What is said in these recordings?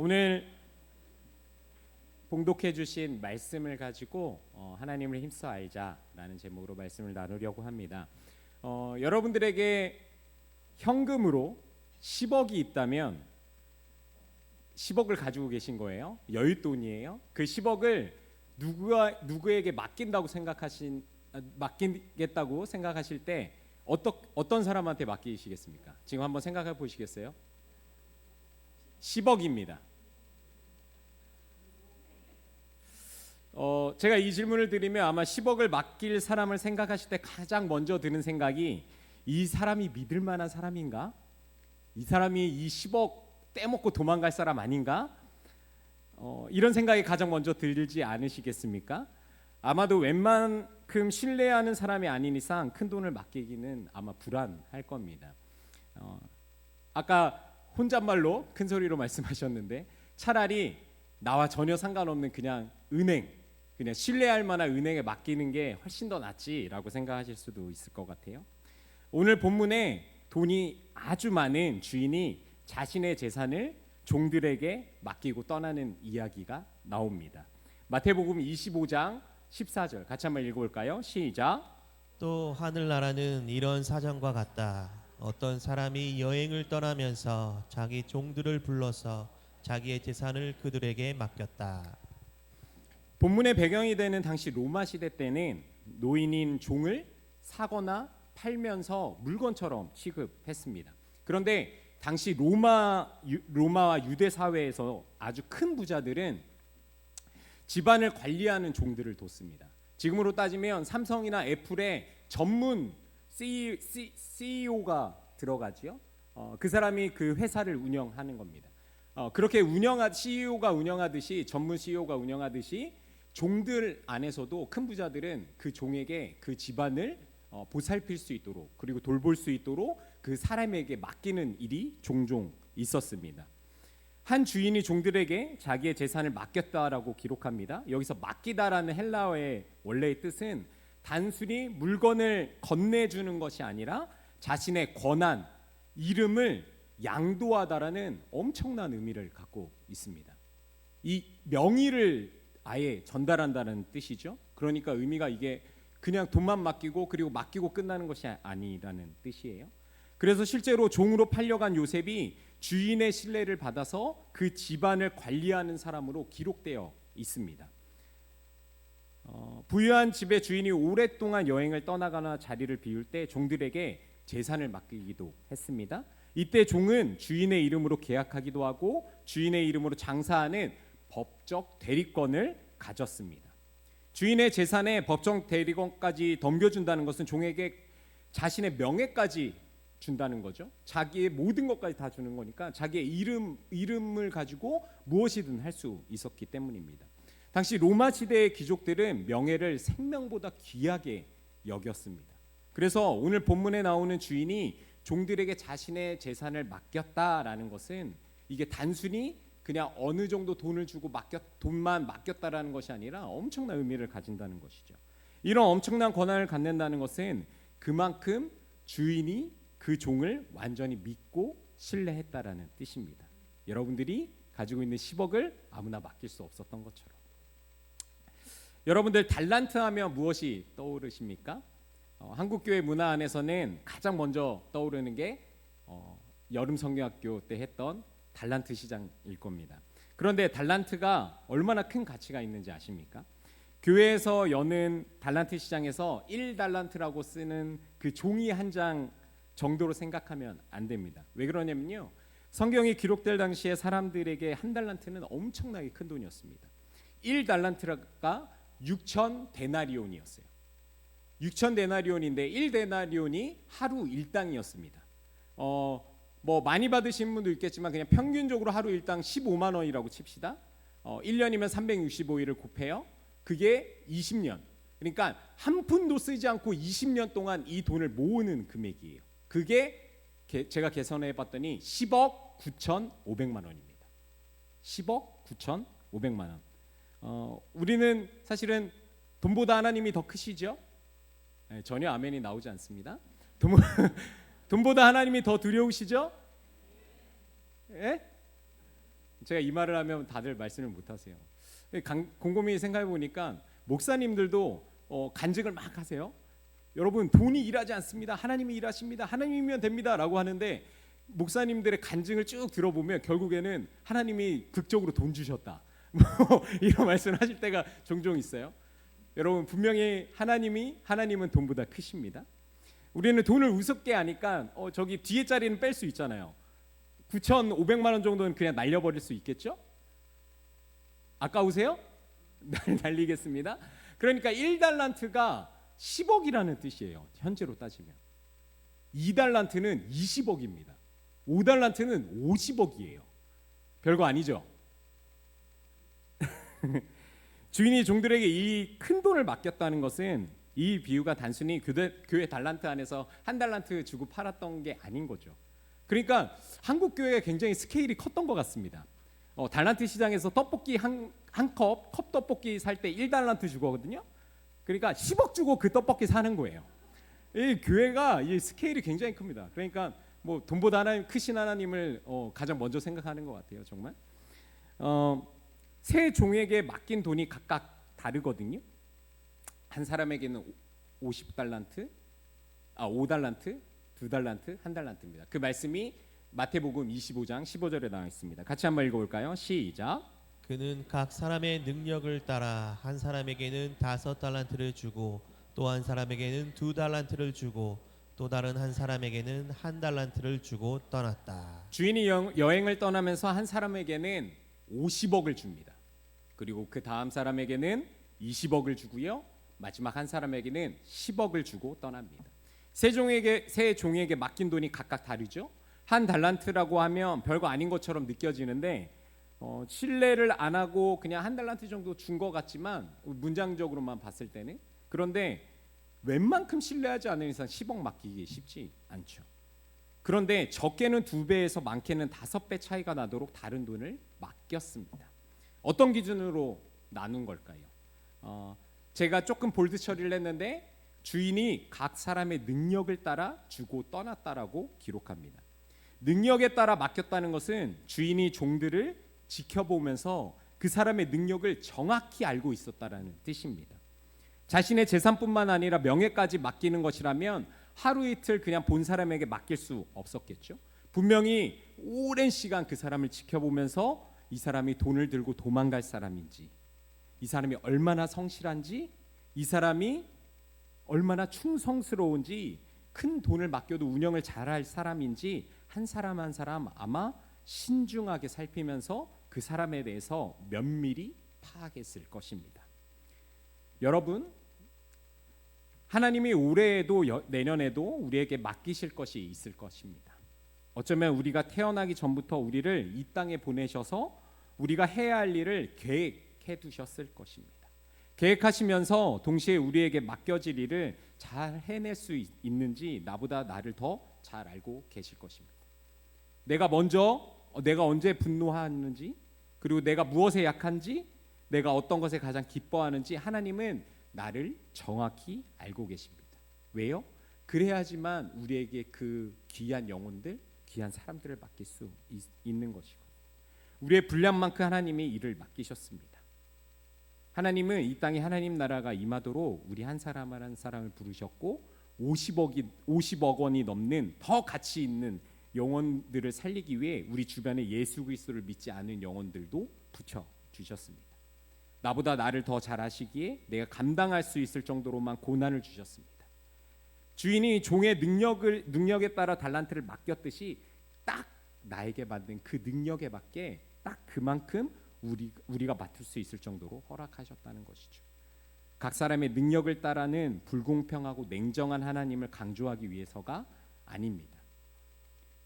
오늘 봉독해 주신 말씀을 가지고 하나님을 힘써 알자라는 제목으로 말씀을 나누려고 합니다. 여러분들에게 현금으로 10억이 있다면 10억을 가지고 계신 거예요. 여윳돈이에요. 그 10억을 누구에게 맡기겠다고 생각하실 때 어떤 사람한테 맡기시겠습니까? 지금 한번 생각해 보시겠어요? 10억입니다. 제가 이 질문을 드리면 아마 10억을 맡길 사람을 생각하실 때 가장 먼저 드는 생각이 이 사람이 믿을 만한 사람인가? 이 사람이 이 10억 떼먹고 도망갈 사람 아닌가? 이런 생각이 가장 먼저 들지 않으시겠습니까? 아마도 웬만큼 신뢰하는 사람이 아닌 이상 큰 돈을 맡기기는 아마 불안할 겁니다. 아까 혼잣말로 큰 소리로 말씀하셨는데 차라리 나와 전혀 상관없는 그냥 은행, 그냥 신뢰할 만한 은행에 맡기는 게 훨씬 더 낫지라고 생각하실 수도 있을 것 같아요. 오늘 본문에 돈이 아주 많은 주인이 자신의 재산을 종들에게 맡기고 떠나는 이야기가 나옵니다. 마태복음 25장 14절 같이 한번 읽어볼까요? 시작. 또 하늘나라는 이런 사정과 같다. 어떤 사람이 여행을 떠나면서 자기 종들을 불러서 자기의 재산을 그들에게 맡겼다. 본문의 배경이 되는 당시 로마 시대 때는 노인인 종을 사거나 팔면서 물건처럼 취급했습니다. 그런데 당시 로마와 유대 사회에서 아주 큰 부자들은 집안을 관리하는 종들을 뒀습니다. 지금으로 따지면 삼성이나 애플의 전문 CEO가 들어가지요. 그 사람이 그 회사를 운영하는 겁니다. 그렇게 CEO가 운영하듯이 전문 CEO가 운영하듯이 종들 안에서도 큰 부자들은 그 종에게 그 집안을 보살필 수 있도록 그리고 돌볼 수 있도록 그 사람에게 맡기는 일이 종종 있었습니다. 한 주인이 종들에게 자기의 재산을 맡겼다라고 기록합니다. 여기서 맡기다라는 헬라어의 원래의 뜻은 단순히 물건을 건네주는 것이 아니라 자신의 권한, 이름을 양도하다라는 엄청난 의미를 갖고 있습니다. 이 명의를 아예 전달한다는 뜻이죠. 그러니까 의미가 이게 그냥 돈만 맡기고 그리고 맡기고 끝나는 것이 아니라는 뜻이에요. 그래서 실제로 종으로 팔려간 요셉이 주인의 신뢰를 받아서 그 집안을 관리하는 사람으로 기록되어 있습니다. 부유한 집의 주인이 오랫동안 여행을 떠나거나 자리를 비울 때 종들에게 재산을 맡기기도 했습니다. 이때 종은 주인의 이름으로 계약하기도 하고 주인의 이름으로 장사하는 법적 대리권을 가졌습니다. 주인의 재산에 법정 대리권까지 덤겨준다는 것은 종에게 자신의 명예까지 준다는 거죠. 자기의 모든 것까지 다 주는 거니까 자기의 이름을 가지고 무엇이든 할 수 있었기 때문입니다. 당시 로마 시대의 귀족들은 명예를 생명보다 귀하게 여겼습니다. 그래서 오늘 본문에 나오는 주인이 종들에게 자신의 재산을 맡겼다라는 것은 이게 단순히 그냥 어느 정도 돈을 주고 돈만 맡겼다라는 것이 아니라 엄청난 의미를 가진다는 것이죠. 이런 엄청난 권한을 갖는다는 것은 그만큼 주인이 그 종을 완전히 믿고 신뢰했다라는 뜻입니다. 여러분들이 가지고 있는 10억을 아무나 맡길 수 없었던 것처럼. 여러분들 달란트 하면 무엇이 떠오르십니까? 한국교회 문화 안에서는 가장 먼저 떠오르는 게 여름 성경학교 때 했던 달란트 시장일 겁니다. 그런데 달란트가 얼마나 큰 가치가 있는지 아십니까? 교회에서 여는 달란트 시장에서 1달란트라고 쓰는 그 종이 한 장 정도로 생각하면 안 됩니다. 왜 그러냐면요. 성경이 기록될 당시에 사람들에게 한 달란트는 엄청나게 큰 돈이었습니다. 1달란트가 6천 데나리온이었어요. 6천 데나리온인데 1데나리온이 하루 일당이었습니다. 뭐 많이 받으신 분도 있겠지만 그냥 평균적으로 하루 일당 15만 원이라고 칩시다. 1년이면 365일을 곱해요. 그게 20년. 그러니까 한 푼도 쓰지 않고 20년 동안 이 돈을 모으는 금액이에요. 그게 제가 계산해 봤더니 10억 9,500만 원입니다. 10억 9,500만 원. 우리는 사실은 돈보다 하나님이 더 크시죠? 네, 전혀 아멘이 나오지 않습니다. 돈보다 하나님이 더 두려우시죠? 예? 제가 이 말을 하면 다들 말씀을 못 하세요. 곰곰이 생각해 보니까 목사님들도 간증을 막 하세요. 여러분 돈이 일하지 않습니다. 하나님이 일하십니다. 하나님이면 됩니다라고 하는데 목사님들의 간증을 쭉 들어보면 결국에는 하나님이 극적으로 돈 주셨다. 뭐 이런 말씀을 하실 때가 종종 있어요. 여러분 분명히 하나님은 돈보다 크십니다. 우리는 돈을 우습게 하니까 저기 뒤에 자리는 뺄 수 있잖아요. 9,500만 원 정도는 그냥 날려버릴 수 있겠죠? 아까우세요? 날리겠습니다. 그러니까 1달란트가 10억이라는 뜻이에요. 현재로 따지면 2달란트는 20억입니다. 5달란트는 50억이에요. 별거 아니죠? 주인이 종들에게 이 큰 돈을 맡겼다는 것은 이 비유가 단순히 교회 달란트 안에서 한 달란트 주고 팔았던 게 아닌 거죠. 그러니까 한국 교회가 굉장히 스케일이 컸던 것 같습니다. 달란트 시장에서 떡볶이 한 컵 떡볶이 살 때 1달란트 주거든요. 그러니까 10억 주고 그 떡볶이 사는 거예요. 이 교회가 이 스케일이 굉장히 큽니다. 그러니까 뭐 돈보다 크신 하나님을 가장 먼저 생각하는 것 같아요. 정말 세 종에게 맡긴 돈이 각각 다르거든요. 한 사람에게는 50달란트, 5달란트, 2달란트, 1달란트입니다. 그 말씀이 마태복음 25장 15절에 나와 있습니다. 같이 한번 읽어볼까요? 시작. 그는 각 사람의 능력을 따라 한 사람에게는 5달란트를 주고 또 한 사람에게는 2달란트를 주고 또 다른 한 사람에게는 1달란트를 주고 떠났다. 주인이 여행을 떠나면서 한 사람에게는 50억을 줍니다. 그리고 그 다음 사람에게는 20억을 주고요. 마지막 한 사람에게는 10억을 주고 떠납니다. 세 종에게 맡긴 돈이 각각 다르죠. 한 달란트라고 하면 별거 아닌 것처럼 느껴지는데 신뢰를 안 하고 그냥 한 달란트 정도 준 것 같지만 문장적으로만 봤을 때는 그런데 웬만큼 신뢰하지 않는 이상 10억 맡기기 쉽지 않죠. 그런데 적게는 2배에서 많게는 5배 차이가 나도록 다른 돈을 맡겼습니다. 어떤 기준으로 나눈 걸까요? 제가 조금 볼드 처리를 했는데 주인이 각 사람의 능력을 따라 주고 떠났다라고 기록합니다. 능력에 따라 맡겼다는 것은 주인이 종들을 지켜보면서 그 사람의 능력을 정확히 알고 있었다라는 뜻입니다. 자신의 재산뿐만 아니라 명예까지 맡기는 것이라면 하루 이틀 그냥 본 사람에게 맡길 수 없었겠죠. 분명히 오랜 시간 그 사람을 지켜보면서 이 사람이 돈을 들고 도망갈 사람인지, 이 사람이 얼마나 성실한지, 이 사람이 얼마나 충성스러운지, 큰 돈을 맡겨도 운영을 잘할 사람인지 한 사람 한 사람 아마 신중하게 살피면서 그 사람에 대해서 면밀히 파악했을 것입니다. 여러분, 하나님이 올해에도 내년에도 우리에게 맡기실 것이 있을 것입니다. 어쩌면 우리가 태어나기 전부터 우리를 이 땅에 보내셔서 우리가 해야 할 일을 계획해 두셨을 것입니다. 계획하시면서 동시에 우리에게 맡겨질 일을 잘 해낼 수 있는지 나보다 나를 더 잘 알고 계실 것입니다. 내가 언제 분노하는지, 그리고 내가 무엇에 약한지, 내가 어떤 것에 가장 기뻐하는지 하나님은 나를 정확히 알고 계십니다. 왜요? 그래야지만 우리에게 그 귀한 영혼들, 귀한 사람들을 맡길 수 있는 것이고, 우리의 분량만큼 하나님이 일을 맡기셨습니다. 하나님은 이 땅에 하나님 나라가 임하도록 우리 한 사람 한 사람을 부르셨고 50억 원이 넘는 더 가치 있는 영혼들을 살리기 위해 우리 주변에 예수 그리스도를 믿지 않은 영혼들도 붙여 주셨습니다. 나보다 나를 더 잘 아시기에 내가 감당할 수 있을 정도로만 고난을 주셨습니다. 주인이 종의 능력에 따라 달란트를 맡겼듯이 딱 나에게 받는 그 능력에 맞게 딱 그만큼 우리가 맡을 수 있을 정도로 허락하셨다는 것이죠. 각 사람의 능력을 따라는 불공평하고 냉정한 하나님을 강조하기 위해서가 아닙니다.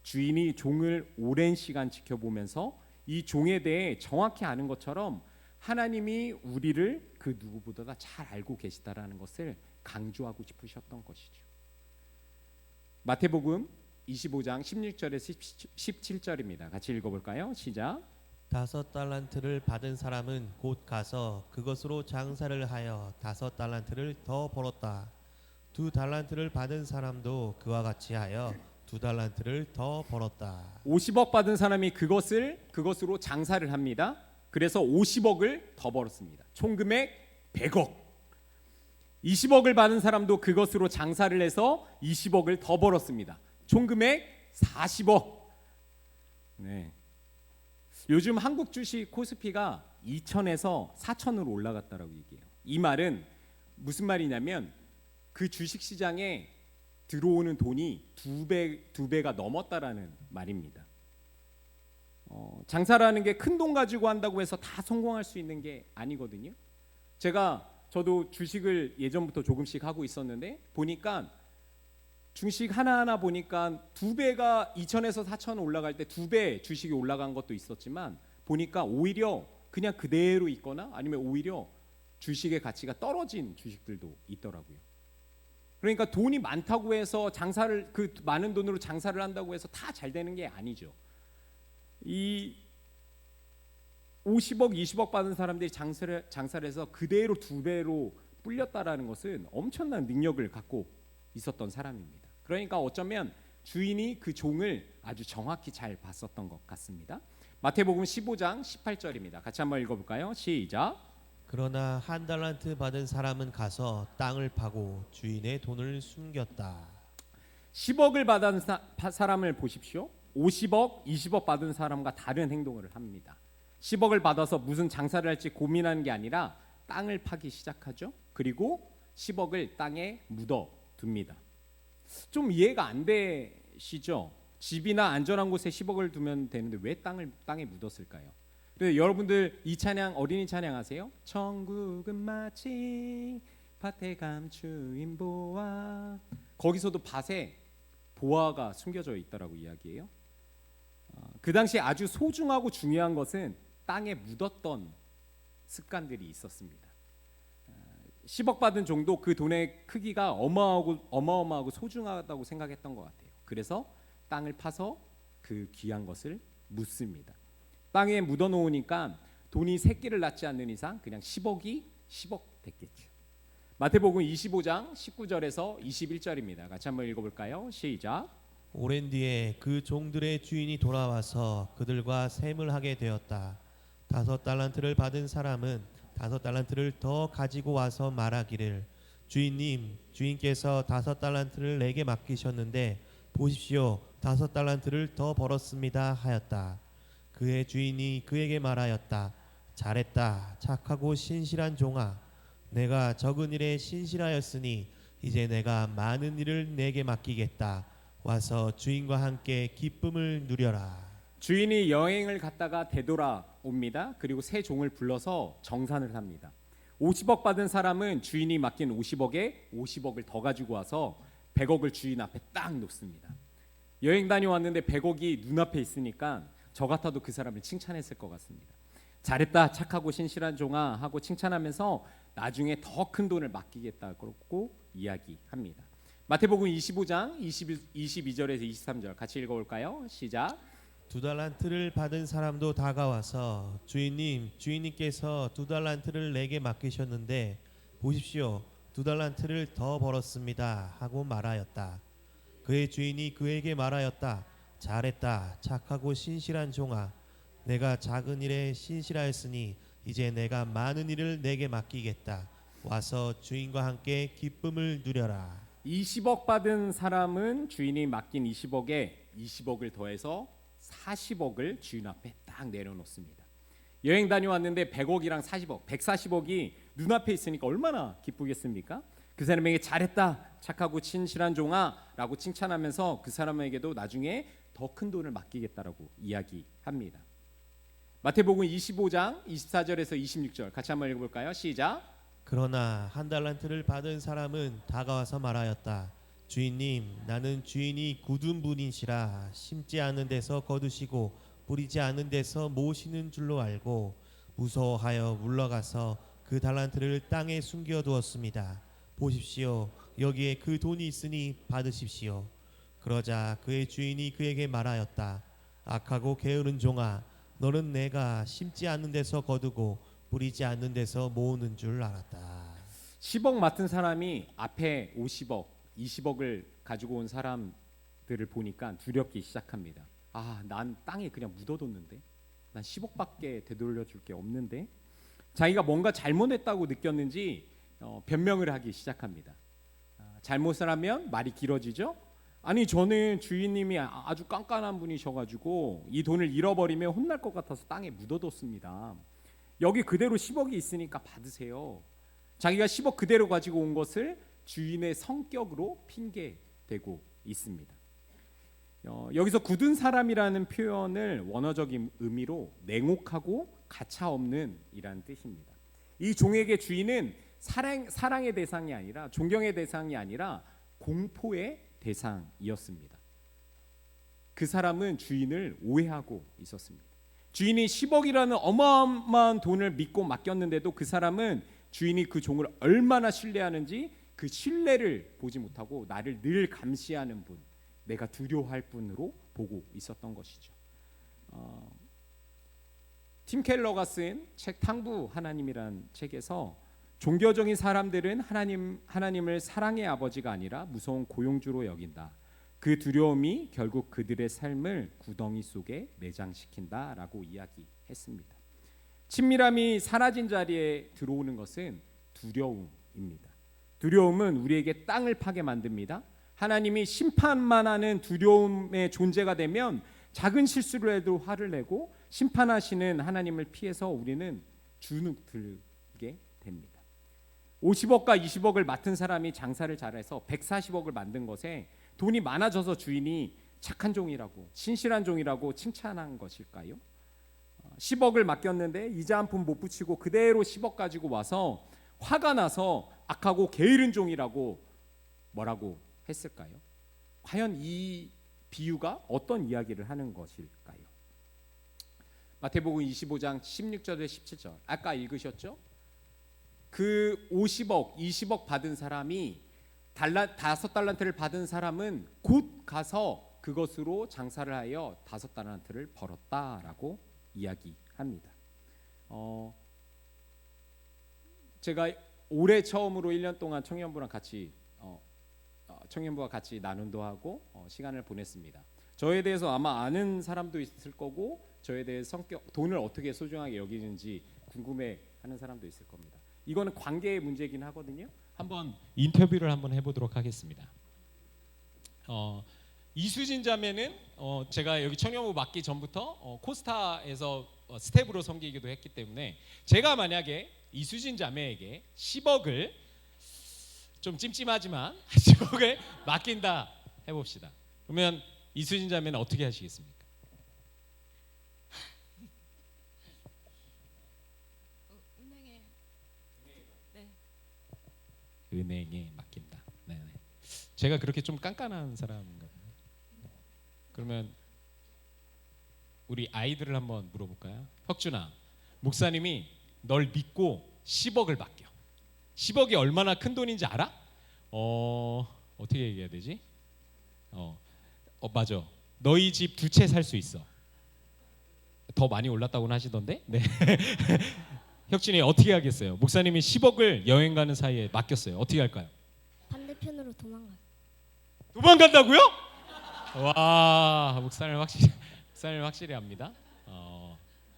주인이 종을 오랜 시간 지켜보면서 이 종에 대해 정확히 아는 것처럼 하나님이 우리를 그 누구보다 잘 알고 계시다라는 것을 강조하고 싶으셨던 것이죠. 마태복음 25장 16절에서 17절입니다. 같이 읽어볼까요? 시작. 5달란트를 받은 사람은 곧 가서 그것으로 장사를 하여 5달란트를 더 벌었다. 2달란트를 받은 사람도 그와 같이 하여 2달란트를 더 벌었다. 50억 받은 사람이 그것으로 장사를 합니다. 그래서 50억을 더 벌었습니다. 총 금액 100억. 20억을 받은 사람도 그것으로 장사를 해서 20억을 더 벌었습니다. 총 금액 40억. 네. 요즘 한국 주식 코스피가 2천에서 4천으로 올라갔다라고 얘기해요. 이 말은 무슨 말이냐면 그 주식 시장에 들어오는 돈이 두 배가 넘었다라는 말입니다. 장사라는 게 큰 돈 가지고 한다고 해서 다 성공할 수 있는 게 아니거든요. 저도 주식을 예전부터 조금씩 하고 있었는데 보니까 주식 하나하나 보니까 2배가 2천에서 4천 올라갈 때 2배 주식이 올라간 것도 있었지만 보니까 오히려 그냥 그대로 있거나 아니면 오히려 주식의 가치가 떨어진 주식들도 있더라고요. 그러니까 돈이 많다고 해서 그 많은 돈으로 장사를 한다고 해서 다 잘 되는 게 아니죠. 이 50억, 20억 받은 사람들이 장사를 해서 그대로 2배로 불렸다라는 것은 엄청난 능력을 갖고 있었던 사람입니다. 그러니까 어쩌면 주인이 그 종을 아주 정확히 잘 봤었던 것 같습니다. 마태복음 15장 18절입니다. 같이 한번 읽어볼까요? 시작. 그러나 1달란트 받은 사람은 가서 땅을 파고 주인의 돈을 숨겼다. 10억을 받은 사람을 보십시오. 50억, 20억 받은 사람과 다른 행동을 합니다. 10억을 받아서 무슨 장사를 할지 고민하는 게 아니라 땅을 파기 시작하죠. 그리고 10억을 땅에 묻어둡니다. 좀 이해가 안 되시죠? 집이나 안전한 곳에 10억을 두면 되는데 왜 땅에 묻었을까요? 그래서 여러분들 이 찬양, 어린이 찬양 아세요? 천국은 마치 밭에 감추인 보화. 거기서도 밭에 보화가 숨겨져 있다라고 이야기해요. 그 당시 아주 소중하고 중요한 것은 땅에 묻었던 습관들이 있었습니다. 10억 받은 종도 그 돈의 크기가 어마어마하고 소중하다고 생각했던 것 같아요. 그래서 땅을 파서 그 귀한 것을 묻습니다. 땅에 묻어놓으니까 돈이 새끼를 낳지 않는 이상 그냥 10억이 10억 됐겠죠. 마태복음 25장 19절에서 21절입니다. 같이 한번 읽어볼까요? 시작. 오랜 뒤에 그 종들의 주인이 돌아와서 그들과 셈을 하게 되었다. 5달란트를 받은 사람은 5달란트를 더 가지고 와서 말하기를 주인님, 주인께서 5달란트를 내게 맡기셨는데 보십시오, 5달란트를 더 벌었습니다 하였다. 그의 주인이 그에게 말하였다. 잘했다, 착하고 신실한 종아. 내가 적은 일에 신실하였으니 이제 내가 많은 일을 내게 맡기겠다. 와서 주인과 함께 기쁨을 누려라. 주인이 여행을 갔다가 되돌아옵니다. 그리고 새 종을 불러서 정산을 합니다. 50억 받은 사람은 주인이 맡긴 50억에 50억을 더 가지고 와서 100억을 주인 앞에 딱 놓습니다. 여행 다녀왔는데 100억이 눈앞에 있으니까 저 같아도 그 사람을 칭찬했을 것 같습니다. 잘했다, 착하고 신실한 종아 하고 칭찬하면서 나중에 더 큰 돈을 맡기겠다고 이야기합니다. 마태복음 25장 22절에서 23절 같이 읽어볼까요? 시작. 2달란트를 받은 사람도 다가와서 주인님, 주인님께서 2달란트를 내게 맡기셨는데 보십시오, 2달란트를 더 벌었습니다 하고 말하였다. 그의 주인이 그에게 말하였다. 잘했다, 착하고 신실한 종아. 내가 작은 일에 신실하였으니 이제 내가 많은 일을 내게 맡기겠다. 와서 주인과 함께 기쁨을 누려라. 20억 받은 사람은 주인이 맡긴 20억에 20억을 더해서 40억을 주인 앞에 딱 내려놓습니다. 여행 다녀왔는데 100억이랑 40억, 140억이 눈앞에 있으니까 얼마나 기쁘겠습니까? 그 사람에게 잘했다, 착하고 친실한 종아 라고 칭찬하면서 그 사람에게도 나중에 더 큰 돈을 맡기겠다라고 이야기합니다. 마태복음 25장 24절에서 26절 같이 한번 읽어볼까요? 시작. 그러나 1달란트를 받은 사람은 다가와서 말하였다. 주인님, 나는 주인이 굳은 분이시라 심지 않은 데서 거두시고 뿌리지 않은 데서 모으시는 줄로 알고 무서워하여 물러가서 그 달란트를 땅에 숨겨두었습니다. 보십시오, 여기에 그 돈이 있으니 받으십시오. 그러자 그의 주인이 그에게 말하였다. 악하고 게으른 종아, 너는 내가 심지 않는 데서 거두고 뿌리지 않는 데서 모으는 줄 알았다. 10억 맡은 사람이 앞에 50억, 20억을 가지고 온 사람 들을 보니까 두렵기 시작합니다. 아, 난 땅에 그냥 묻어뒀는데, 난 10억밖에 되돌려줄 게 없는데, 자기가 뭔가 잘못했다고 느꼈는지 변명을 하기 시작합니다. 잘못을 하면 말이 길어지죠. 아니, 저는 주인님이 아주 깐깐한 분이셔가지고 이 돈을 잃어버리면 혼날 것 같아서 땅에 묻어뒀습니다. 여기 그대로 10억이 있으니까 받으세요. 자기가 10억 그대로 가지고 온 것을 주인의 성격으로 핑계대고 있습니다. 여기서 굳은 사람이라는 표현을 원어적인 의미로 냉혹하고 가차없는 이라는 뜻입니다. 이 종에게 주인은 사랑의 대상이 아니라, 존경의 대상이 아니라 공포의 대상이었습니다. 그 사람은 주인을 오해하고 있었습니다. 주인이 10억이라는 어마어마한 돈을 믿고 맡겼는데도 그 사람은 주인이 그 종을 얼마나 신뢰하는지 그 신뢰를 보지 못하고 나를 늘 감시하는 분, 내가 두려워할 분으로 보고 있었던 것이죠. 팀 켈러가 쓴 책 탕부 하나님이란 책에서 종교적인 사람들은 하나님을 사랑의 아버지가 아니라 무서운 고용주로 여긴다. 그 두려움이 결국 그들의 삶을 구덩이 속에 매장시킨다라고 이야기했습니다. 친밀함이 사라진 자리에 들어오는 것은 두려움입니다. 두려움은 우리에게 땅을 파게 만듭니다. 하나님이 심판만 하는 두려움의 존재가 되면 작은 실수를 해도 화를 내고 심판하시는 하나님을 피해서 우리는 주눅들게 됩니다. 50억과 20억을 맡은 사람이 장사를 잘해서 140억을 만든 것에 돈이 많아져서 주인이 착한 종이라고, 신실한 종이라고 칭찬한 것일까요? 10억을 맡겼는데 이자 한 푼 못 붙이고 그대로 10억 가지고 와서 화가 나서 악하고 게으른 종이라고 뭐라고 했을까요? 과연 이 비유가 어떤 이야기를 하는 것일까요? 마태복음 25장 16절에 17절 아까 읽으셨죠? 그 50억, 20억 받은 사람이 5달란트를 받은 사람은 곧 가서 그것으로 장사를 하여 5달란트를 벌었다라고 이야기합니다. 제가 올해 처음으로 1년 동안 청년부랑 같이 청년부와 같이 나눔도 하고 시간을 보냈습니다. 저에 대해서 아마 아는 사람도 있을 거고 저에 대해 돈을 어떻게 소중하게 여기는지 궁금해하는 사람도 있을 겁니다. 이거는 관계의 문제긴 하거든요. 한번 인터뷰를 한번 해보도록 하겠습니다. 이수진 자매는 제가 여기 청년부 맡기 전부터 코스타에서 스텝으로 섬기기도 했기 때문에 제가 만약에 이수진 자매에게 10억을 좀 찜찜하지만 10억을 맡긴다 해봅시다. 그러면 이수진 자매는 어떻게 하시겠습니까? 은행에 맡긴다. 네네. 제가 그렇게 좀 깐깐한 사람인가요? 그러면 우리 아이들을 한번 물어볼까요? 혁준아, 목사님이 널 믿고 10억을 맡겨. 10억이 얼마나 큰 돈인지 알아? 어떻게 얘기해야 되지? 맞아. 너희 집 2채 살 수 있어. 더 많이 올랐다고는 하시던데. 네. 혁준이 어떻게 하겠어요? 목사님이 10억을 여행 가는 사이에 맡겼어요. 어떻게 할까요? 반대편으로 도망가. 도망간다고요? 와, 목사님 확실히 합니다.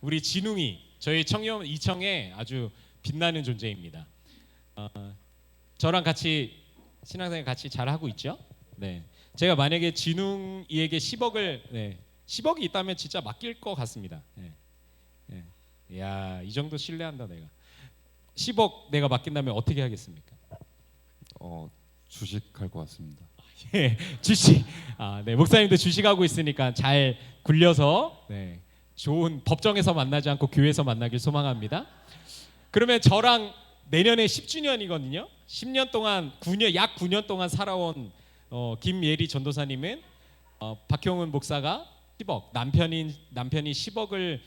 우리 진웅이 저희 청년 이청에 아주 빛나는 존재입니다. 저랑 같이 신앙생활 같이 잘 하고 있죠? 네. 제가 만약에 진웅이에게 10억이 있다면 진짜 맡길 것 같습니다. 네. 네. 야, 이 정도 신뢰한다 내가. 10억 내가 맡긴다면 어떻게 하겠습니까? 주식할 것 같습니다. 예, 주식. 네, 목사님도 주식하고 있으니까 잘 굴려서 좋은 법정에서 만나지 않고 교회에서 만나길 소망합니다. 그러면 저랑 내년에 10주년이거든요. 10년 동안 약 9년 동안 살아온 김예리 전도사님은 박형은 목사가 10억, 남편이 10억을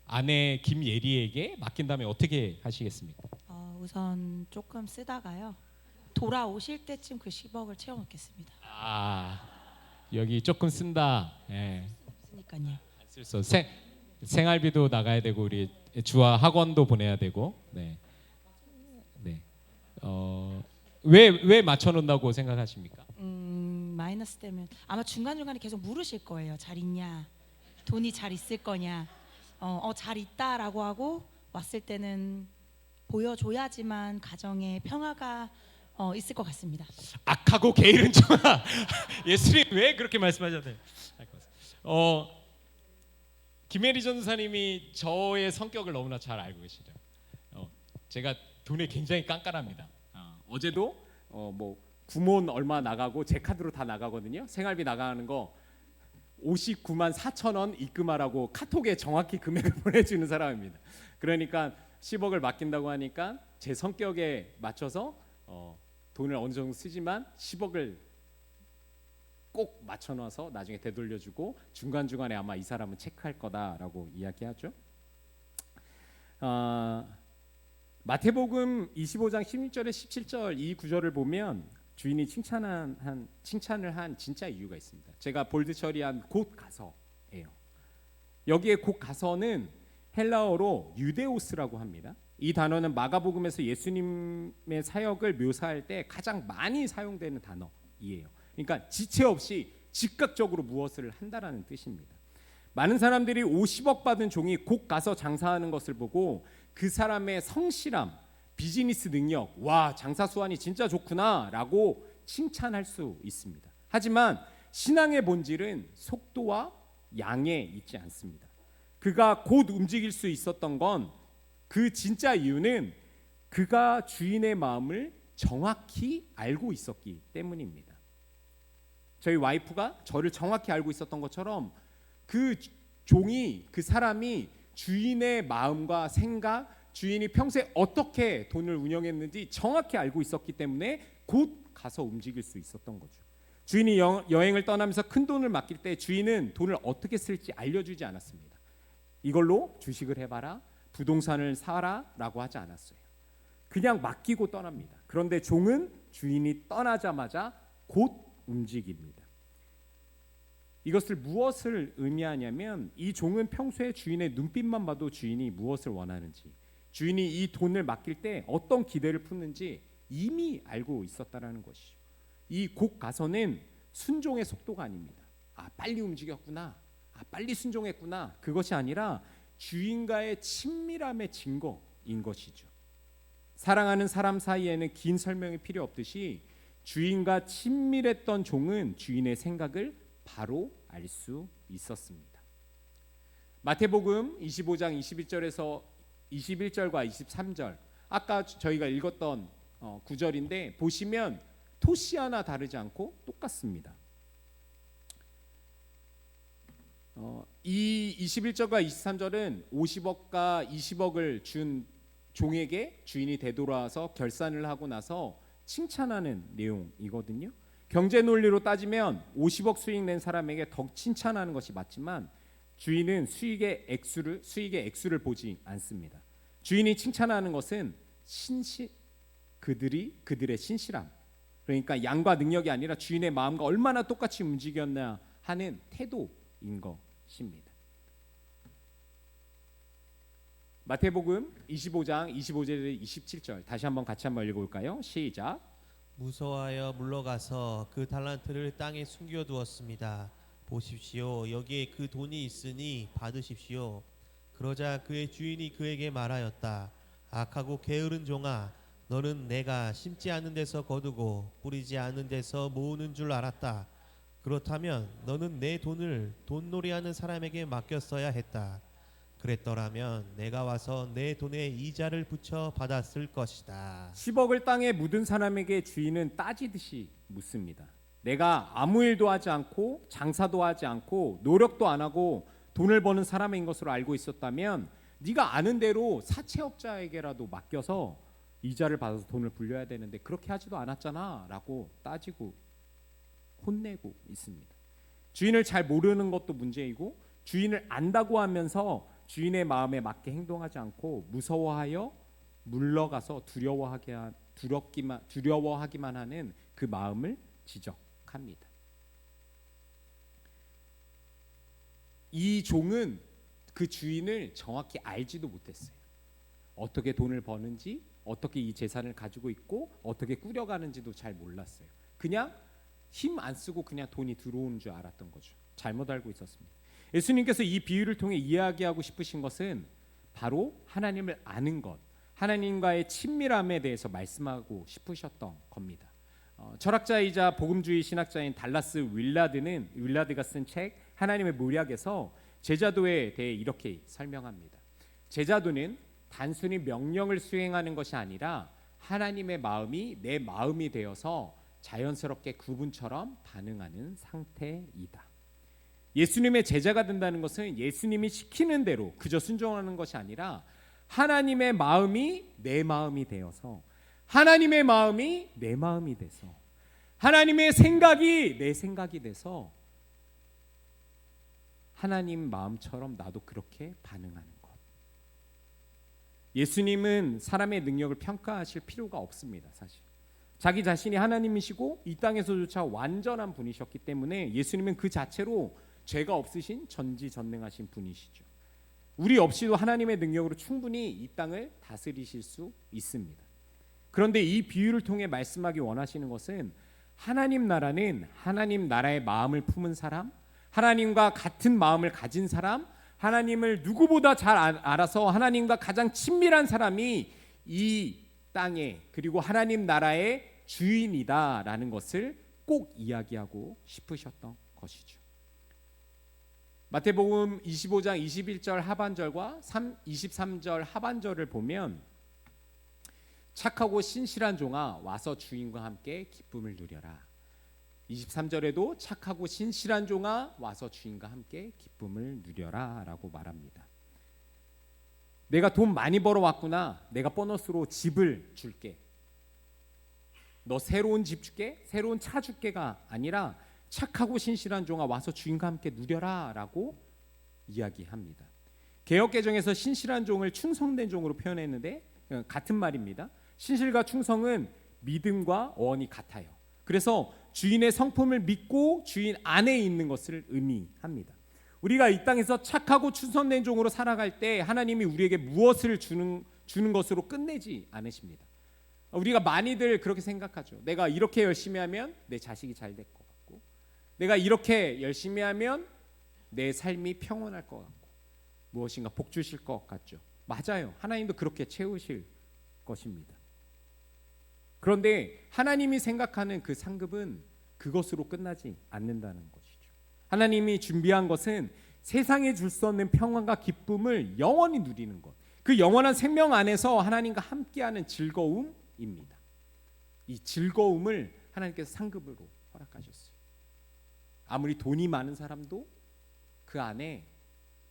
아내 김예리에게 맡긴다면 어떻게 하시겠습니까? 우선 조금 쓰다가요. 돌아오실 때쯤 그 10억을 채워놓겠습니다. 여기 조금 쓴다. 예. 없으니까요. 쓸 수. 생활비도 나가야 되고 우리 주아 학원도 보내야 되고. 네. 왜 맞춰놓는다고 생각하십니까? 마이너스 되면 아마 중간중간에 계속 물으실 거예요. 잘 있냐? 돈이 잘 있을 거냐? 잘 있다라고 하고 왔을 때는 보여줘야지만 가정에 평화가 있을 것 같습니다. 악하고 게으른 종아. 예수님 왜 그렇게 말씀하셨나요? 김혜리 전사님이 저의 성격을 너무나 잘 알고 계시죠. 제가 돈에 굉장히 깐깐합니다. 어제도 뭐 구몬 얼마 나가고 제 카드로 다 나가거든요. 생활비 나가는 거 59만 4천 원 입금하라고 카톡에 정확히 금액을 보내주는 사람입니다. 그러니까 10억을 맡긴다고 하니까 제 성격에 맞춰서 돈을 어느 정도 쓰지만 10억을 꼭 맞춰놔서 나중에 되돌려주고 중간중간에 아마 이 사람은 체크할 거다라고 이야기하죠. 마태복음 25장 16절에 17절 이 구절을 보면 주인이 칭찬을 한 진짜 이유가 있습니다. 제가 볼드 처리한 곧 가서예요. 여기에 곧 가서는 헬라어로 유데오스라고 합니다. 이 단어는 마가복음에서 예수님의 사역을 묘사할 때 가장 많이 사용되는 단어이에요. 그러니까 지체 없이 즉각적으로 무엇을 한다라는 뜻입니다. 많은 사람들이 50억 받은 종이 곧 가서 장사하는 것을 보고 그 사람의 성실함, 비즈니스 능력, 와 장사 수완이 진짜 좋구나라고 칭찬할 수 있습니다. 하지만 신앙의 본질은 속도와 양에 있지 않습니다. 그가 곧 움직일 수 있었던 건 그 진짜 이유는 그가 주인의 마음을 정확히 알고 있었기 때문입니다. 저희 와이프가 저를 정확히 알고 있었던 것처럼 그 종이, 그 사람이 주인의 마음과 생각, 주인이 평소에 어떻게 돈을 운영했는지 정확히 알고 있었기 때문에 곧 가서 움직일 수 있었던 거죠. 주인이 여행을 떠나면서 큰 돈을 맡길 때 주인은 돈을 어떻게 쓸지 알려주지 않았습니다. 이걸로 주식을 해봐라, 부동산을 사라라고 하지 않았어요. 그냥 맡기고 떠납니다. 그런데 종은 주인이 떠나자마자 곧 움직입니다. 이것을 무엇을 의미하냐면 이 종은 평소에 주인의 눈빛만 봐도 주인이 무엇을 원하는지, 주인이 이 돈을 맡길 때 어떤 기대를 품는지 이미 알고 있었다라는 것이죠. 이 곧 가서는 순종의 속도가 아닙니다. 빨리 움직였구나, 빨리 순종했구나, 그것이 아니라 주인과의 친밀함의 증거인 것이죠. 사랑하는 사람 사이에는 긴 설명이 필요 없듯이 주인과 친밀했던 종은 주인의 생각을 바로 알 수 있었습니다. 마태복음 25장 21절에서 21절과 23절 아까 저희가 읽었던 구절인데 보시면 토시 하나 다르지 않고 똑같습니다. 이 21절과 23절은 50억과 20억을 준 종에게 주인이 되돌아와서 결산을 하고 나서 칭찬하는 내용이거든요. 경제 논리로 따지면 50억 수익 낸 사람에게 더 칭찬하는 것이 맞지만 주인은 수익의 액수를 보지 않습니다. 주인이 칭찬하는 것은 그들의 신실함, 그러니까 양과 능력이 아니라 주인의 마음과 얼마나 똑같이 움직였나 하는 태도인 것입니다. 마태복음 25장 25절에서 27절 다시 한번 같이 한번 읽어볼까요? 시작. 무서워하여 물러가서 그 달란트를 땅에 숨겨두었습니다. 보십시오, 여기에 그 돈이 있으니 받으십시오. 그러자 그의 주인이 그에게 말하였다. 악하고 게으른 종아, 너는 내가 심지 않은 데서 거두고 뿌리지 않은 데서 모으는 줄 알았다. 그렇다면 너는 내 돈을 돈놀이하는 사람에게 맡겼어야 했다. 그랬더라면 내가 와서 내 돈에 이자를 붙여 받았을 것이다. 10억을 땅에 묻은 사람에게 주인은 따지듯이 묻습니다. 내가 아무 일도 하지 않고 장사도 하지 않고 노력도 안 하고 돈을 버는 사람인 것으로 알고 있었다면 네가 아는 대로 사채업자에게라도 맡겨서 이자를 받아서 돈을 불려야 되는데 그렇게 하지도 않았잖아 라고 따지고 혼내고 있습니다. 주인을 잘 모르는 것도 문제이고 주인을 안다고 하면서 주인의 마음에 맞게 행동하지 않고 무서워하여 물러가서 두려워하기만 하는 그 마음을 지적합니다. 이 종은 그 주인을 정확히 알지도 못했어요. 어떻게 돈을 버는지, 어떻게 이 재산을 가지고 있고 어떻게 꾸려가는지도 잘 몰랐어요. 그냥 힘 안 쓰고 그냥 돈이 들어오는 줄 알았던 거죠. 잘못 알고 있었습니다. 예수님께서 이 비유를 통해 이야기하고 싶으신 것은 바로 하나님을 아는 것, 하나님과의 친밀함에 대해서 말씀하고 싶으셨던 겁니다. 철학자이자 복음주의 신학자인 달라스 윌라드가 쓴 책 하나님의 모략에서 제자도에 대해 이렇게 설명합니다. 제자도는 단순히 명령을 수행하는 것이 아니라 하나님의 마음이 내 마음이 되어서 자연스럽게 그분처럼 반응하는 상태이다. 예수님의 제자가 된다는 것은 예수님이 시키는 대로 그저 순종하는 것이 아니라 하나님의 마음이 내 마음이 되어서, 하나님의 마음이 내 마음이 돼서, 하나님의 생각이 내 생각이 돼서 하나님 마음처럼 나도 그렇게 반응하는 것. 예수님은 사람의 능력을 평가하실 필요가 없습니다. 사실 자기 자신이 하나님이시고 이 땅에서조차 완전한 분이셨기 때문에 예수님은 그 자체로 죄가 없으신 전지전능하신 분이시죠. 우리 없이도 하나님의 능력으로 충분히 이 땅을 다스리실 수 있습니다. 그런데 이 비유를 통해 말씀하기 원하시는 것은 하나님 나라는 하나님 나라의 마음을 품은 사람, 하나님과 같은 마음을 가진 사람, 하나님을 누구보다 잘 알아서 하나님과 가장 친밀한 사람이 이 땅에 그리고 하나님 나라의 주인이다라는 것을 꼭 이야기하고 싶으셨던 것이죠. 마태복음 25장 21절 하반절과 23절 하반절을 보면 착하고 신실한 종아 와서 주인과 함께 기쁨을 누려라. 23절에도 착하고 신실한 종아 와서 주인과 함께 기쁨을 누려라 라고 말합니다. 내가 돈 많이 벌어왔구나, 내가 보너스로 집을 줄게, 너 새로운 집 줄게, 새로운 차 줄게가 아니라 착하고 신실한 종아 와서 주인과 함께 누려라 라고 이야기합니다. 개역개정에서 신실한 종을 충성된 종으로 표현했는데 같은 말입니다. 신실과 충성은 믿음과 어원이 같아요. 그래서 주인의 성품을 믿고 주인 안에 있는 것을 의미합니다. 우리가 이 땅에서 착하고 충성된 종으로 살아갈 때 하나님이 우리에게 무엇을 주는 것으로 끝내지 않으십니다. 우리가 많이들 그렇게 생각하죠. 내가 이렇게 열심히 하면 내 자식이 잘 될 것 같고, 내가 이렇게 열심히 하면 내 삶이 평온할 것 같고, 무엇인가 복 주실 것 같죠. 맞아요. 하나님도 그렇게 채우실 것입니다. 그런데 하나님이 생각하는 그 상급은 그것으로 끝나지 않는다는 것이죠. 하나님이 준비한 것은 세상에 줄 수 없는 평안과 기쁨을 영원히 누리는 것, 그 영원한 생명 안에서 하나님과 함께하는 즐거움입니다. 이 즐거움을 하나님께서 상급으로 허락하셨어요. 아무리 돈이 많은 사람도 그 안에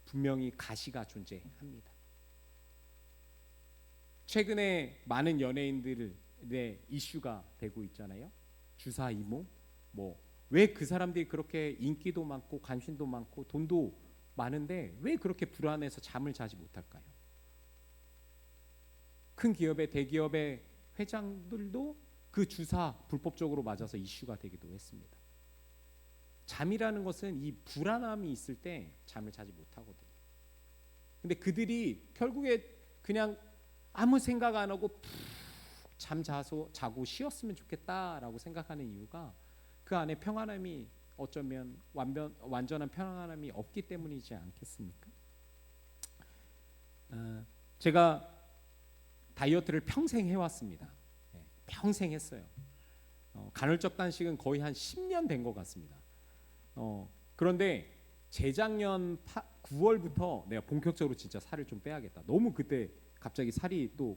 분명히 가시가 존재합니다. 최근에 많은 연예인들의 이슈가 되고 있잖아요. 주사 이모, 왜 그 사람들이 그렇게 인기도 많고 관심도 많고 돈도 많은데 왜 그렇게 불안해서 잠을 자지 못할까요? 큰 기업의 대기업의 회장들도 그 주사 불법적으로 맞아서 이슈가 되기도 했습니다. 잠이라는 것은 이 불안함이 있을 때 잠을 자지 못하거든요. 근데 그들이 결국에 그냥 아무 생각 안 하고 푹 자고 쉬었으면 좋겠다라고 생각하는 이유가 그 안에 평안함이 어쩌면 완전한 평안함이 없기 때문이지 않겠습니까? 제가 다이어트를 평생 해왔습니다. 평생 했어요. 간헐적 단식은 거의 한 10년 된 것 같습니다. 그런데 재작년 9월부터 내가 본격적으로 진짜 살을 좀 빼야겠다. 너무 그때 갑자기 살이 또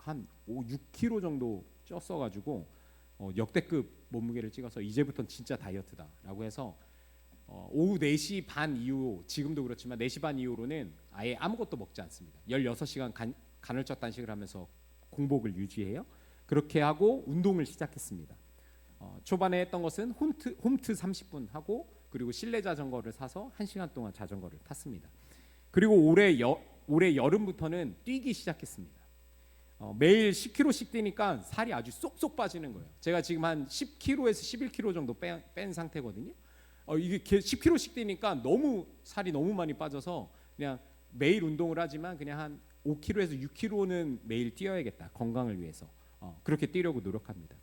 한 6kg 정도 쪘어가지고 역대급 몸무게를 찍어서 이제부터는 진짜 다이어트다라고 해서 오후 4시 반 이후, 지금도 그렇지만 4시 반 이후로는 아예 아무것도 먹지 않습니다. 16시간 간헐적 단식을 하면서 공복을 유지해요. 그렇게 하고 운동을 시작했습니다. 초반에 했던 것은 홈트 30분 하고, 그리고 실내 자전거를 사서 1시간 동안 자전거를 탔습니다. 그리고 올해 여름부터는 뛰기 시작했습니다. 매일 10kg씩 뛰니까 살이 아주 쏙쏙 빠지는 거예요. 제가 지금 한 10kg에서 11kg 정도 뺀 상태거든요. 이게 10kg씩 뛰니까 살이 너무 많이 빠져서 그냥 매일 운동을 하지만 그냥 한 5kg에서 6kg는 매일 뛰어야겠다, 건강을 위해서. 그렇게 뛰려고 노력합니다.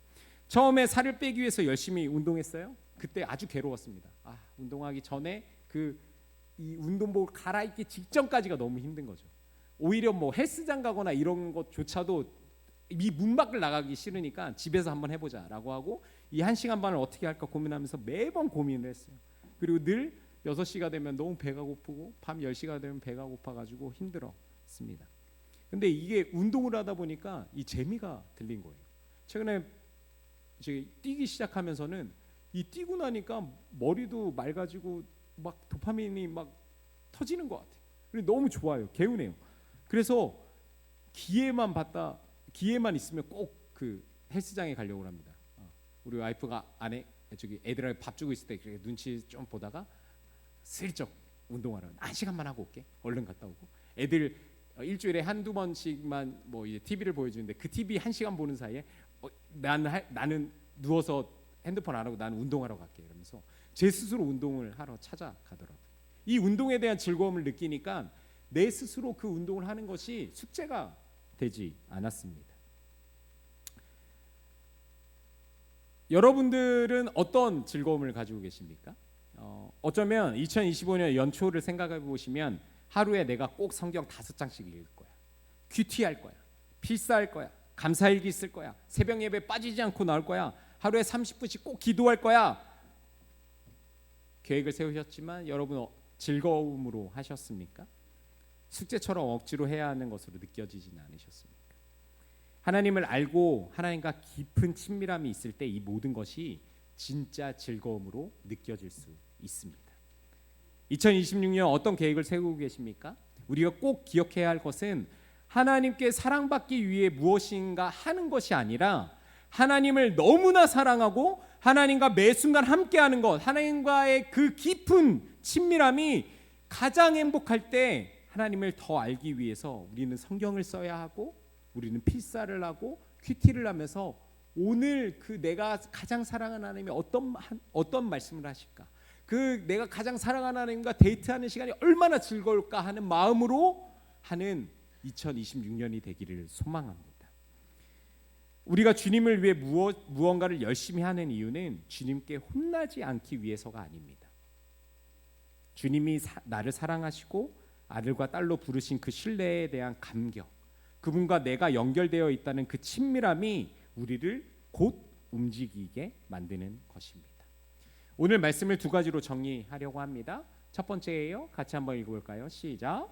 처음에 살을 빼기 위해서 열심히 운동했어요? 그때 아주 괴로웠습니다. 운동하기 전에 이 운동복을 갈아입기 직전까지가 너무 힘든 거죠. 오히려 뭐 헬스장 가거나 이런 것조차도 이 문 밖을 나가기 싫으니까 집에서 한번 해보자라고 하고 이 1시간 반을 어떻게 할까 고민하면서 매번 고민을 했어요. 그리고 늘 6시가 되면 너무 배가 고프고 밤 10시가 되면 배가 고파가지고 힘들었습니다. 근데 이게 운동을 하다 보니까 이 재미가 들린 거예요. 최근에 이제 뛰기 시작하면서는 이 뛰고 나니까 머리도 맑아지고 막 도파민이 막 터지는 것 같아요. 그리고 너무 좋아요. 개운해요. 그래서 기회만 있으면 꼭 그 헬스장에 가려고 합니다. 우리 와이프가 애들한테 밥 주고 있을 때 눈치 좀 보다가 슬쩍 운동하러 1시간만 하고 올게. 얼른 갔다 오고 애들 일주일에 한두 번씩만 뭐 이제 TV를 보여주는데 그 TV 1시간 보는 사이에 나는 누워서 핸드폰 안 하고 나는 운동하러 갈게 이러면서 제 스스로 운동을 하러 찾아가더라고요. 이 운동에 대한 즐거움을 느끼니까 내 스스로 그 운동을 하는 것이 숙제가 되지 않았습니다. 여러분들은 어떤 즐거움을 가지고 계십니까? 어쩌면 2025년 연초를 생각해 보시면 하루에 내가 꼭 성경 5장씩 읽을 거야. 큐티할 거야. 필사할 거야. 감사일기 쓸 거야. 새벽 예배 빠지지 않고 나올 거야. 하루에 30분씩 꼭 기도할 거야. 계획을 세우셨지만 여러분 즐거움으로 하셨습니까? 숙제처럼 억지로 해야 하는 것으로 느껴지지는 않으셨습니까? 하나님을 알고 하나님과 깊은 친밀함이 있을 때 이 모든 것이 진짜 즐거움으로 느껴질 수 있습니다. 2026년 어떤 계획을 세우고 계십니까? 우리가 꼭 기억해야 할 것은 하나님께 사랑받기 위해 무엇인가 하는 것이 아니라 하나님을 너무나 사랑하고 하나님과 매 순간 함께하는 것, 하나님과의 그 깊은 친밀함이 가장 행복할 때 하나님을 더 알기 위해서 우리는 성경을 써야 하고 우리는 필사를 하고 큐티를 하면서 오늘 그 내가 가장 사랑하는 하나님이 어떤 말씀을 하실까, 그 내가 가장 사랑하는 하나님과 데이트하는 시간이 얼마나 즐거울까 하는 마음으로 하는 2026년이 되기를 소망합니다. 우리가 주님을 위해 무언가를 열심히 하는 이유는 주님께 혼나지 않기 위해서가 아닙니다. 주님이 나를 사랑하시고 아들과 딸로 부르신 그 신뢰에 대한 감격, 그분과 내가 연결되어 있다는 그 친밀함이 우리를 곧 움직이게 만드는 것입니다. 오늘 말씀을 2가지로 정리하려고 합니다. 첫 번째예요. 같이 한번 읽어볼까요? 시작.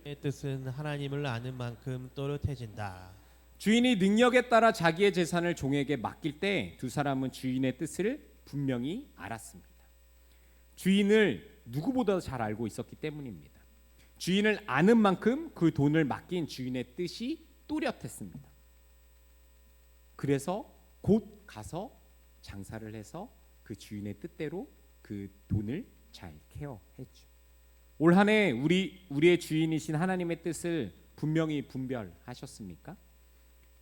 의 뜻은 하나님을 아는 만큼 또렷해진다. 주인이 능력에 따라 자기의 재산을 종에게 맡길 때 두 사람은 주인의 뜻을 분명히 알았습니다. 주인을 누구보다 잘 알고 있었기 때문입니다. 주인을 아는 만큼 그 돈을 맡긴 주인의 뜻이 또렷했습니다. 그래서 곧 가서 장사를 해서 그 주인의 뜻대로 그 돈을 잘 케어했죠. 올 한 해 우리의 주인이신 하나님의 뜻을 분명히 분별하셨습니까?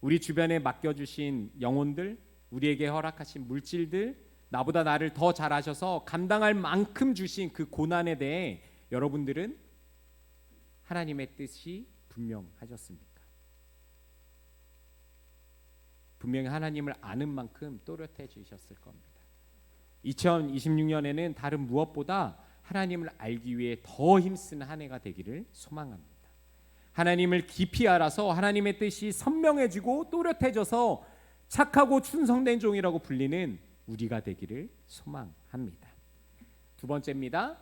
우리 주변에 맡겨주신 영혼들, 우리에게 허락하신 물질들, 나보다 나를 더 잘 아셔서 감당할 만큼 주신 그 고난에 대해 여러분들은 하나님의 뜻이 분명하셨습니까? 분명히 하나님을 아는 만큼 또렷해지셨을 겁니다. 2026년에는 다른 무엇보다 하나님을 알기 위해 더 힘쓰는 한 해가 되기를 소망합니다. 하나님을 깊이 알아서 하나님의 뜻이 선명해지고 또렷해져서 착하고 충성된 종이라고 불리는 우리가 되기를 소망합니다. 2번째입니다.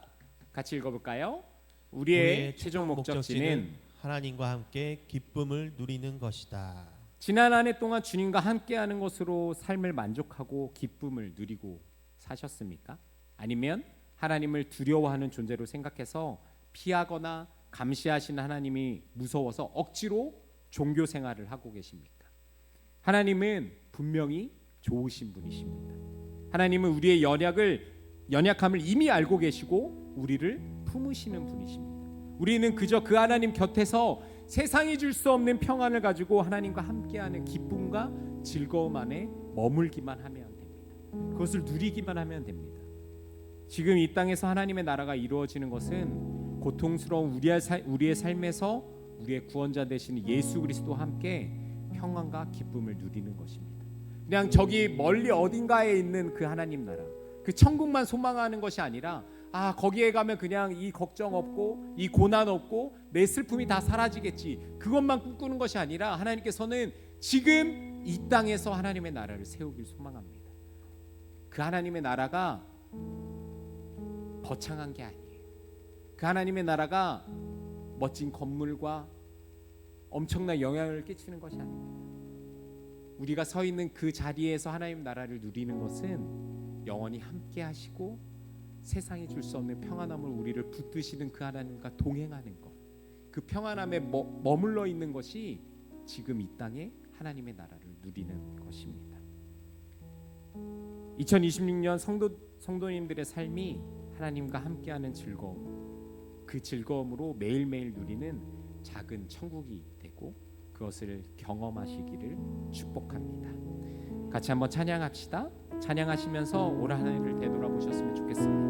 같이 읽어볼까요? 우리의 최종 목적지는 하나님과 함께 기쁨을 누리는 것이다. 지난 한 해 동안 주님과 함께하는 것으로 삶을 만족하고 기쁨을 누리고 사셨습니까? 아니면 하나님을 두려워하는 존재로 생각해서 피하거나 감시하시는 하나님이 무서워서 억지로 종교 생활을 하고 계십니까? 하나님은 분명히 좋으신 분이십니다. 하나님은 우리의 연약함을 이미 알고 계시고 우리를 품으시는 분이십니다. 우리는 그저 그 하나님 곁에서 세상이 줄 수 없는 평안을 가지고 하나님과 함께하는 기쁨과 즐거움 안에 머물기만 하면 됩니다. 그것을 누리기만 하면 됩니다. 지금 이 땅에서 하나님의 나라가 이루어지는 것은 고통스러운 우리의 삶에서 우리의 구원자 되시는 예수 그리스도와 함께 평안과 기쁨을 누리는 것입니다. 그냥 저기 멀리 어딘가에 있는 그 하나님 나라, 그 천국만 소망하는 것이 아니라 거기에 가면 그냥 이 걱정 없고 이 고난 없고 내 슬픔이 다 사라지겠지, 그것만 꿈꾸는 것이 아니라 하나님께서는 지금 이 땅에서 하나님의 나라를 세우길 소망합니다. 그 하나님의 나라가 거창한 게 아니에요. 그 하나님의 나라가 멋진 건물과 엄청난 영향을 끼치는 것이 아닙니다. 우리가 서 있는 그 자리에서 하나님 나라를 누리는 것은 영원히 함께 하시고 세상이 줄 수 없는 평안함을 우리를 붙드시는 그 하나님과 동행하는 것, 그 평안함에 머물러 있는 것이 지금 이 땅에 하나님의 나라를 누리는 것입니다. 2026년 성도님들의 삶이 하나님과 함께하는 즐거움, 그 즐거움으로 매일매일 누리는 작은 천국이 되고 그것을 경험하시기를 축복합니다. 같이 한번 찬양합시다. 찬양하시면서 올 한 해를 되돌아보셨으면 좋겠습니다.